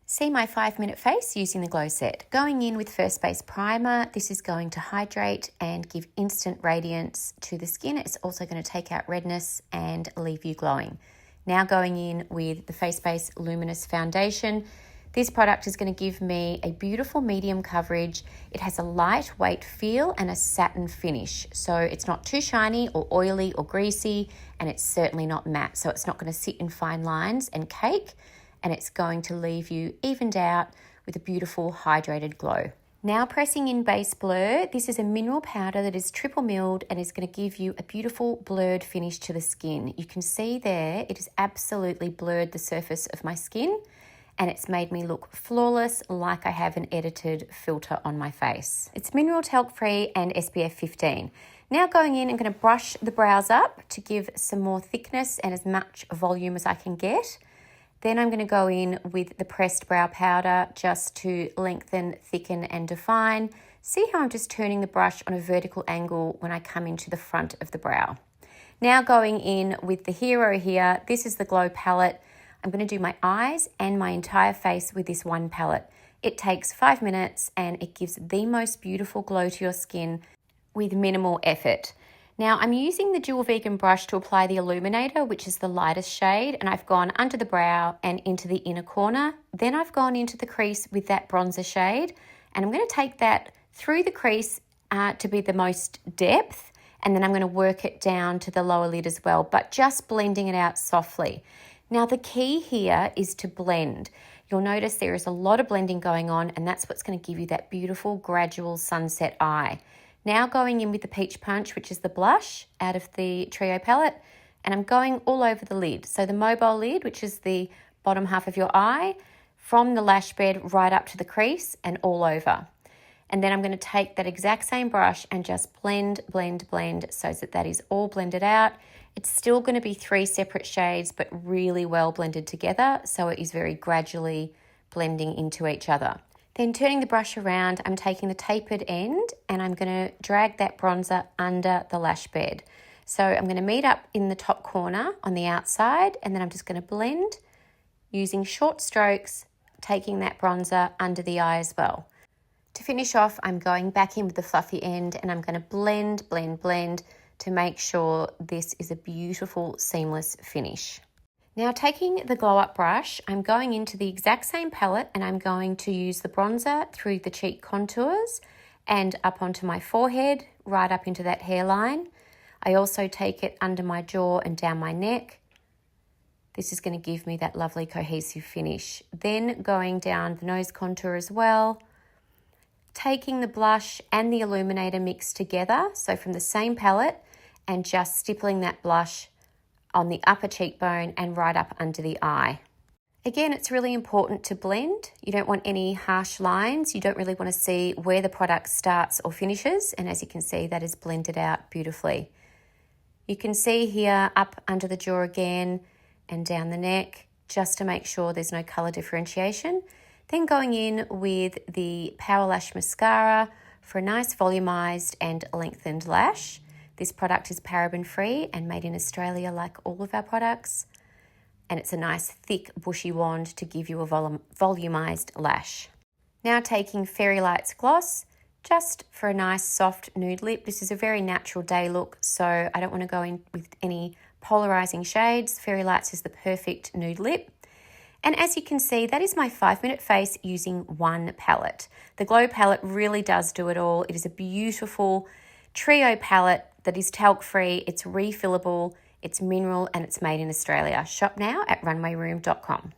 See my 5-minute face using the Glow set. Going in with First Base Primer, this is going to hydrate and give instant radiance to the skin. It's also going to take out redness and leave you glowing. Now going in with the Face Base Luminous Foundation. This product is going to give me a beautiful medium coverage. It has a lightweight feel and a satin finish. So it's not too shiny or oily or greasy, and it's certainly not matte. So it's not going to sit in fine lines and cake, and it's going to leave you evened out with a beautiful hydrated glow. Now pressing in Base Blur, this is a mineral powder that is triple milled and is going to give you a beautiful blurred finish to the skin. You can see there, it has absolutely blurred the surface of my skin, and it's made me look flawless, like I have an edited filter on my face. It's mineral talc free and SPF 15. Now going in, I'm going to brush the brows up to give some more thickness and as much volume as I can get. Then I'm going to go in with the pressed brow powder just to lengthen, thicken and define. See how I'm just turning the brush on a vertical angle when I come into the front of the brow. Now going in with the hero here, this is the Glow palette. I'm going to do my eyes and my entire face with this one palette. It takes 5 minutes and it gives the most beautiful glow to your skin with minimal effort. Now I'm using the dual vegan brush to apply the illuminator, which is the lightest shade, and I've gone under the brow and into the inner corner. Then I've gone into the crease with that bronzer shade, and I'm going to take that through the crease to be the most depth, and then I'm going to work it down to the lower lid as well, but just blending it out softly. Now the key here is to blend. You'll notice there is a lot of blending going on, and that's what's going to give you that beautiful gradual sunset eye. Now going in with the Peach Punch, which is the blush out of the Trio palette, and I'm going all over the lid. So the mobile lid, which is the bottom half of your eye, from the lash bed right up to the crease and all over. And then I'm going to take that exact same brush and just blend, blend, blend so that is all blended out. It's still going to be 3 separate shades, but really well blended together, so it is very gradually blending into each other. Then turning the brush around, I'm taking the tapered end and I'm going to drag that bronzer under the lash bed. So I'm going to meet up in the top corner on the outside, and then I'm just going to blend using short strokes, taking that bronzer under the eye as well. To finish off, I'm going back in with the fluffy end and I'm going to blend, blend, blend to make sure this is a beautiful seamless finish. Now taking the Glow Up brush, I'm going into the exact same palette and I'm going to use the bronzer through the cheek contours and up onto my forehead, right up into that hairline. I also take it under my jaw and down my neck. This is going to give me that lovely cohesive finish. Then going down the nose contour as well, taking the blush and the illuminator mixed together, so from the same palette, and just stippling that blush on the upper cheekbone and right up under the eye. Again, it's really important to blend. You don't want any harsh lines. You don't really want to see where the product starts or finishes. And as you can see, that is blended out beautifully. You can see here up under the jaw again and down the neck, just to make sure there's no color differentiation. Then going in with the Power Lash Mascara for a nice volumized and lengthened lash. This product is paraben-free and made in Australia like all of our products. And it's a nice thick bushy wand to give you a volumized lash. Now taking Fairy Lights Gloss, just for a nice soft nude lip. This is a very natural day look, so I don't want to go in with any polarizing shades. Fairy Lights is the perfect nude lip. And as you can see, that is my 5-minute face using one palette. The Glow palette really does do it all. It is a beautiful Trio palette that is talc-free, it's refillable, it's mineral, and it's made in Australia. Shop now at runwayroom.com.